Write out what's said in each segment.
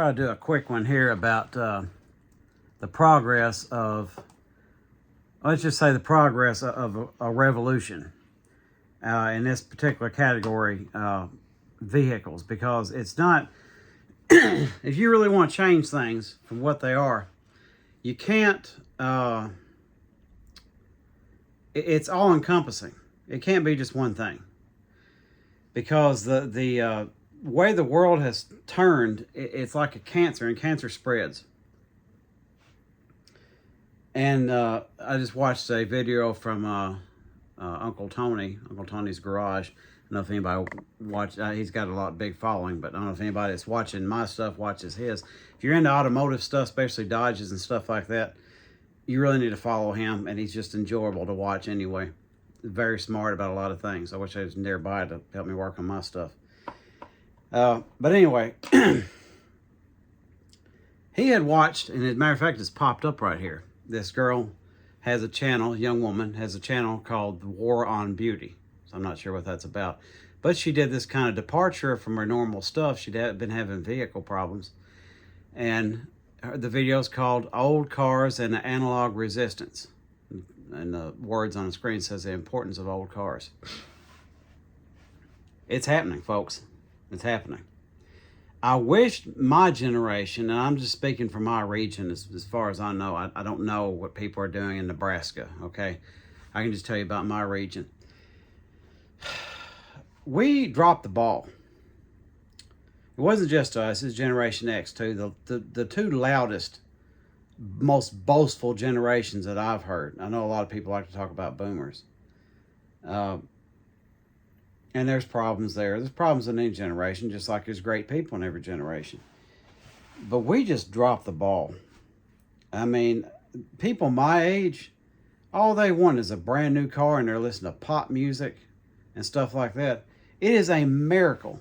try to do a quick one here about the progress of, let's just say the progress of a revolution in this particular category, vehicles, because it's not, if you really want to change things from what they are, you can't, it's all encompassing. It can't be just one thing, because the way the world has turned, it's like a cancer, and cancer spreads. And I just watched a video from Uncle Tony's Garage. I don't know if anybody watched. He's got a lot big following, but I don't know if anybody that's watching my stuff watches his. If you're into automotive stuff, especially Dodges and stuff like that, you really need to follow him, and he's just enjoyable to watch anyway. Very smart about a lot of things. I wish I was nearby to help me work on my stuff. But anyway, he had watched, and as a matter of fact, it's popped up right here. This girl has a channel, young woman, has a channel called The War on Beauty. So I'm not sure what that's about. But she did this kind of departure from her normal stuff. She'd been having vehicle problems. And the video's called Old Cars and the Analog Resistance. And the words on the screen says the importance of old cars. It's happening, folks. It's happening. I wish my generation, and I'm just speaking from my region as far as I know. I don't know what people are doing in Nebraska, okay? I can just tell you about my region. We dropped the ball. It wasn't just us, it's Generation X too. The two loudest, most boastful generations that I've heard. I know a lot of people like to talk about boomers. And there's problems there. There's problems in any generation, just like there's great people in every generation. But we just dropped the ball. I mean, people my age, all they want is a brand new car, and they're listening to pop music and stuff like that. It is a miracle.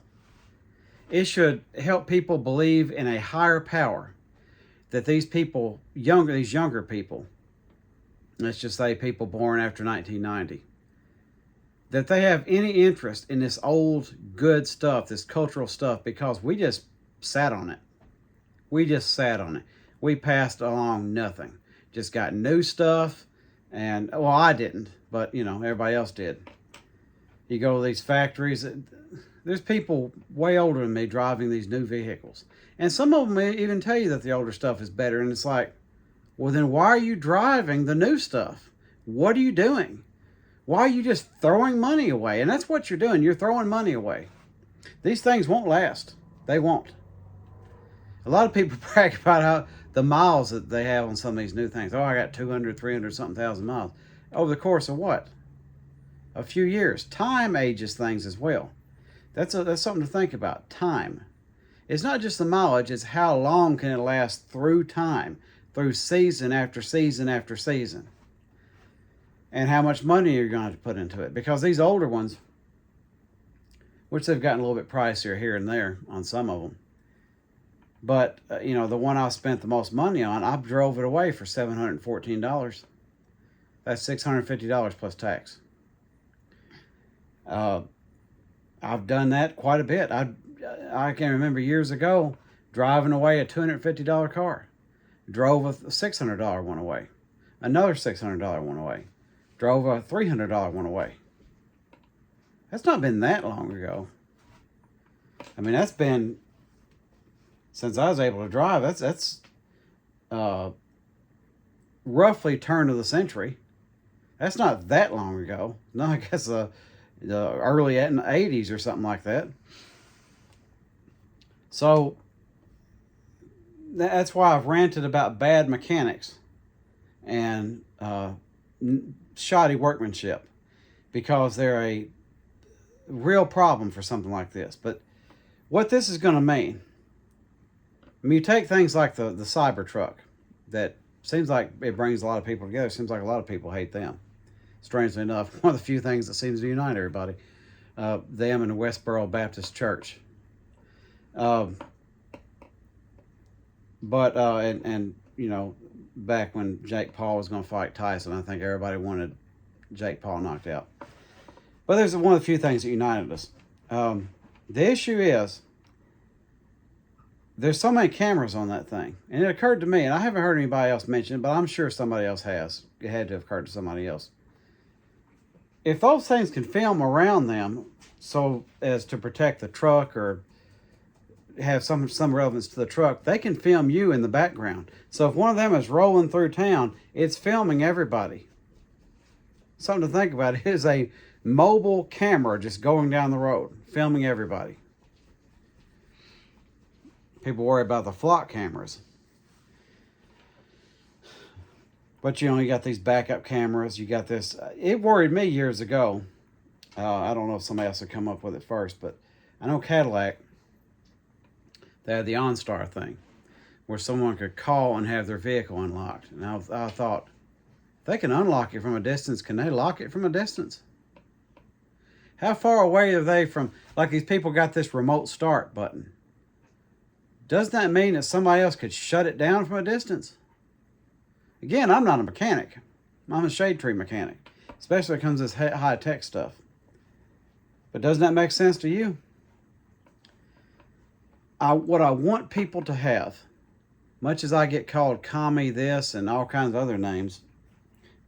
It should help people believe in a higher power, that these people, these younger people, let's just say people born after 1990, that they have any interest in this old good stuff, this cultural stuff, because we just sat on it. We just sat on it. We passed along nothing. Just got new stuff, and, well, I didn't, but, you know, everybody else did. You go to these factories, there's people way older than me driving these new vehicles. And some of them may even tell you that the older stuff is better, and it's like, well, then why are you driving the new stuff? What are you doing? Why are you just throwing money away? And that's what you're doing. You're throwing money away. These things won't last. They won't. A lot of people brag about how the miles that they have on some of these new things. Oh, I got 200, 300 something thousand miles. Over the course of what? A few years. Time ages things as well. That's something to think about. Time. It's not just the mileage. It's how long can it last through time. Through season after season after season. And how much money you're going to have to put into it. Because these older ones, which they've gotten a little bit pricier here and there on some of them. But, you know, the one I spent the most money on, I drove it away for $714. That's $650 plus tax. I've done that quite a bit. I can remember years ago driving away a $250 car. Drove a $600 one away. Another $600 one away. Drove a $300 one away. That's not been that long ago. I mean, that's been since I was able to drive. That's roughly turn of the century. That's not that long ago. No, I guess the early 80s or something like that. So that's why I've ranted about bad mechanics and shoddy workmanship, because they're a real problem for something like this. But what this is going to mean, I mean, you take things like the Cybertruck, that seems like it brings a lot of people together. It seems like a lot of people hate them. Strangely enough, one of the few things that seems to unite everybody, them and the Westboro Baptist Church. And you know, back when Jake Paul was going to fight Tyson, I think everybody wanted Jake Paul knocked out. But there's one of the few things that united us. The issue is There's so many cameras on that thing. And it occurred to me, and I haven't heard anybody else mention it, but I'm sure somebody else has. It had to have occurred to somebody else. If those things can film around them so as to protect the truck or have some relevance to the truck, they can film you in the background. So if one of them is rolling through town, it's filming everybody. Something to think about. It is a mobile camera just going down the road, filming everybody. People worry about the flock cameras. But you got these backup cameras. You got this. It worried me years ago. I don't know if somebody else had come up with it first, but I know Cadillac, they had the OnStar thing where someone could call and have their vehicle unlocked. And I thought, they can unlock it from a distance. Can they lock it from a distance? How far away are they from, like these people got this remote start button. Does that mean that somebody else could shut it down from a distance? Again, I'm not a mechanic. I'm a shade tree mechanic, especially when it comes to this high-tech stuff. But doesn't that make sense to you? What I want people to have, much as I get called commie this and all kinds of other names,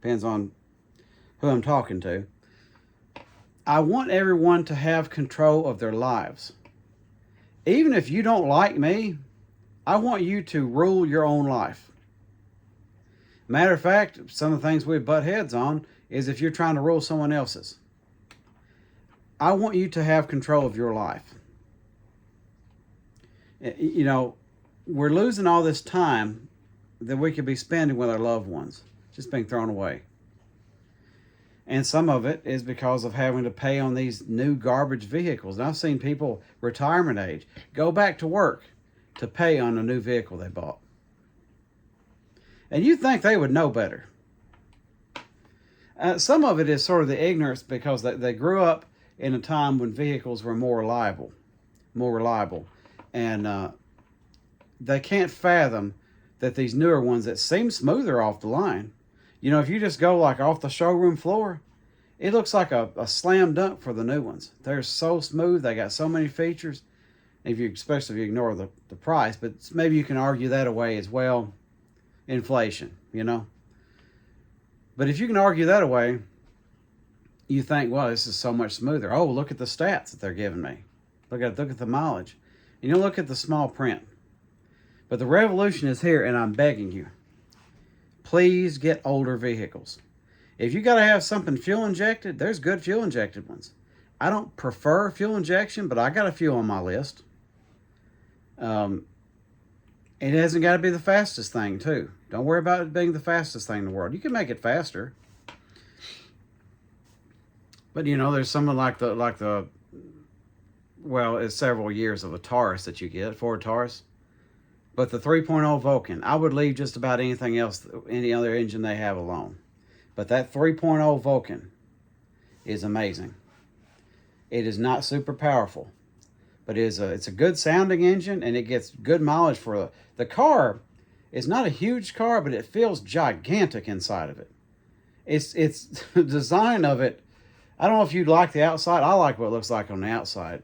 depends on who I'm talking to, I want everyone to have control of their lives. Even if you don't like me, I want you to rule your own life. Matter of fact, some of the things we butt heads on is if you're trying to rule someone else's. I want you to have control of your life. We're losing all this time that we could be spending with our loved ones, just being thrown away. And some of it is because of having to pay on these new garbage vehicles. And I've seen people retirement age go back to work to pay on a new vehicle they bought. And you'd think they would know better. Some of it is sort of the ignorance because they grew up in a time when vehicles were more reliable. And they can't fathom that these newer ones that seem smoother off the line, if you just go like off the showroom floor, it looks like a slam dunk for the new ones. They're so smooth. They got so many features. Especially if you ignore the price, but maybe you can argue that away as well. Inflation, But if you can argue that away, you think, well, this is so much smoother. Oh, look at the stats that they're giving me. Look at the mileage. Look at the small print. But the revolution is here, and I'm begging you. Please get older vehicles. If you got to have something fuel injected, there's good fuel injected ones. I don't prefer fuel injection, but I got a few on my list. It hasn't got to be the fastest thing, too. Don't worry about it being the fastest thing in the world. You can make it faster. But, there's something like it's several years of a Taurus that you get, Ford Taurus. But the 3.0 Vulcan, I would leave just about anything else, any other engine they have alone. But that 3.0 Vulcan is amazing. It is not super powerful, but it's a good sounding engine, and it gets good mileage for the car. It's not a huge car, but it feels gigantic inside of it. It's the design of it. I don't know if you'd like the outside. I like what it looks like on the outside,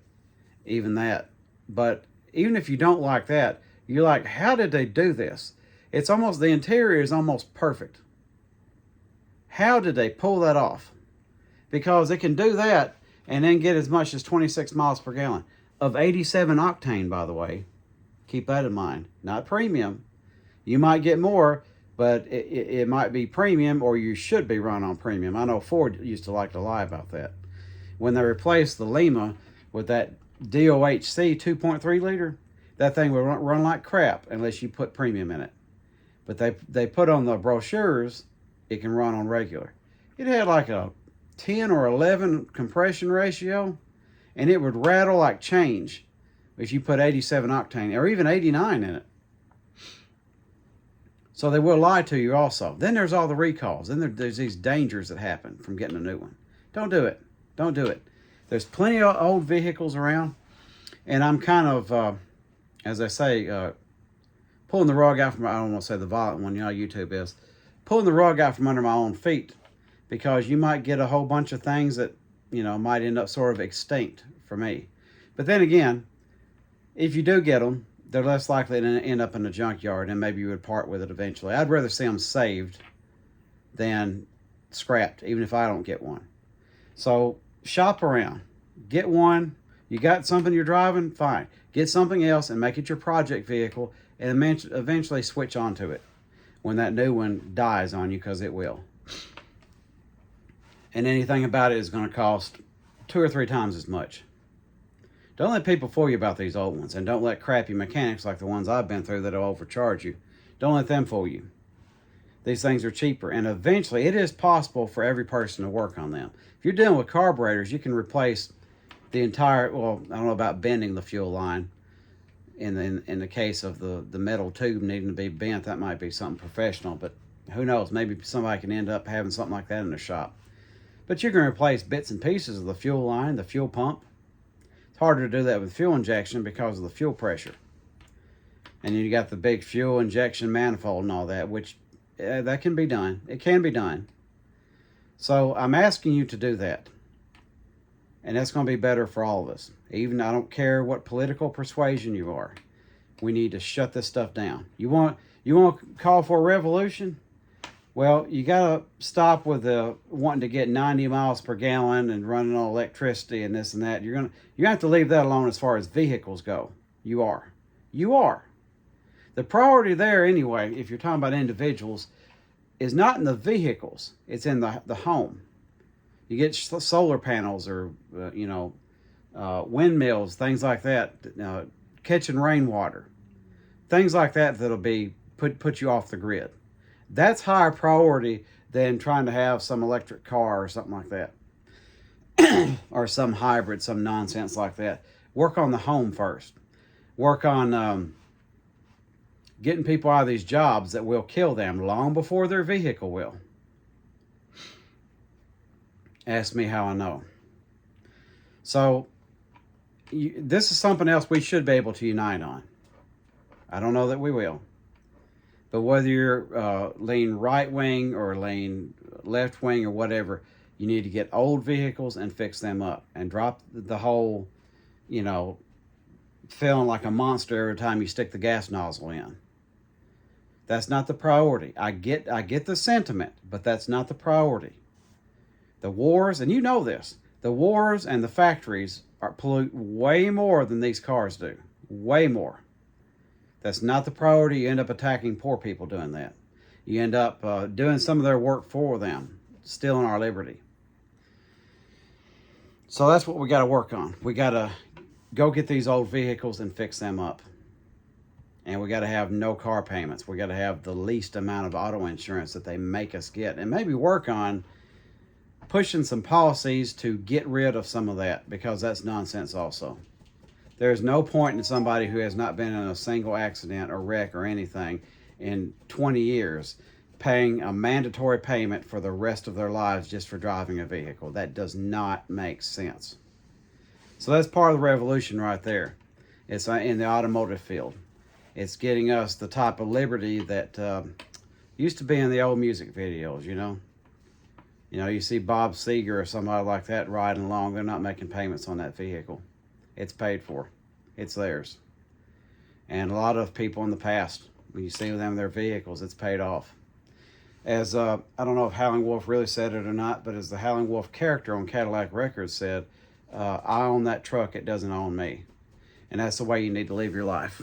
even that. But even if you don't like that, you're like, how did they do this? It's almost, the interior is almost perfect. How did they pull that off? Because it can do that and then get as much as 26 miles per gallon of 87 octane, by the way. Keep that in mind. Not premium. You might get more, but it might be premium, or you should be run on premium. I know Ford used to like to lie about that. When they replaced the Lima with that DOHC 2.3 liter, that thing would run like crap unless you put premium in it. But they put on the brochures, it can run on regular. It had like a 10 or 11 compression ratio, and it would rattle like change if you put 87 octane or even 89 in it. So they will lie to you also. Then there's all the recalls. Then there's these dangers that happen from getting a new one. Don't do it. Don't do it. There's plenty of old vehicles around, and I'm kind of, as I say, pulling the rug out from, I don't want to say the violent one, YouTube is, pulling the rug out from under my own feet, because you might get a whole bunch of things that, might end up sort of extinct for me. But then again, if you do get them, they're less likely to end up in a junkyard, and maybe you would part with it eventually. I'd rather see them saved than scrapped, even if I don't get one. So shop around. Get one. You got something you're driving? Fine. Get something else and make it your project vehicle, and eventually switch onto it when that new one dies on you, because it will. And anything about it is going to cost 2 or 3 times as much. Don't let people fool you about these old ones, and don't let crappy mechanics like the ones I've been through that'll overcharge you. Don't let them fool you. These things are cheaper, and eventually it is possible for every person to work on them. If you're dealing with carburetors, you can replace the entire, well, I don't know about bending the fuel line. In the case of the metal tube needing to be bent, that might be something professional, but who knows, maybe somebody can end up having something like that in their shop. But you can replace bits and pieces of the fuel line, the fuel pump. It's harder to do that with fuel injection because of the fuel pressure. And then you got the big fuel injection manifold and all that, which that can be done. It can be done. So I'm asking you to do that. And that's going to be better for all of us. Even, I don't care what political persuasion you are. We need to shut this stuff down. You want to call for a revolution? Well, you got to stop with the wanting to get 90 miles per gallon and running on electricity and this and that. You have to leave that alone as far as vehicles go. You are. The priority there anyway, if you're talking about individuals, is not in the vehicles. It's in the home. You get solar panels or, windmills, things like that, catching rainwater, things like that that'll be put you off the grid. That's higher priority than trying to have some electric car or something like that, or some hybrid, some nonsense like that. Work on the home first. Work on getting people out of these jobs that will kill them long before their vehicle will. Ask me how I know. So this is something else we should be able to unite on. I don't know that we will. But whether you're lean right wing or lean left wing or whatever, you need to get old vehicles and fix them up and drop the whole, feeling like a monster every time you stick the gas nozzle in. That's not the priority. I get the sentiment, but that's not the priority. The wars, and you know this, the wars and the factories pollute way more than these cars do. Way more. That's not the priority. You end up attacking poor people doing that. You end up doing some of their work for them, stealing our liberty. So that's what we got to work on. We got to go get these old vehicles and fix them up. And we got to have no car payments. We got to have the least amount of auto insurance that they make us get. And maybe work on pushing some policies to get rid of some of that, because that's nonsense also. There's no point in somebody who has not been in a single accident or wreck or anything in 20 years paying a mandatory payment for the rest of their lives just for driving a vehicle. That does not make sense. So that's part of the revolution right there. It's in the automotive field. It's getting us the type of liberty that used to be in the old music videos, you see Bob Seger or somebody like that riding along. They're not making payments on that vehicle. It's paid for. It's theirs. And a lot of people in the past, when you see them in their vehicles, it's paid off. As I don't know if Howling Wolf really said it or not, but as the Howling Wolf character on Cadillac Records said, I own that truck, it doesn't own me. And that's the way you need to live your life.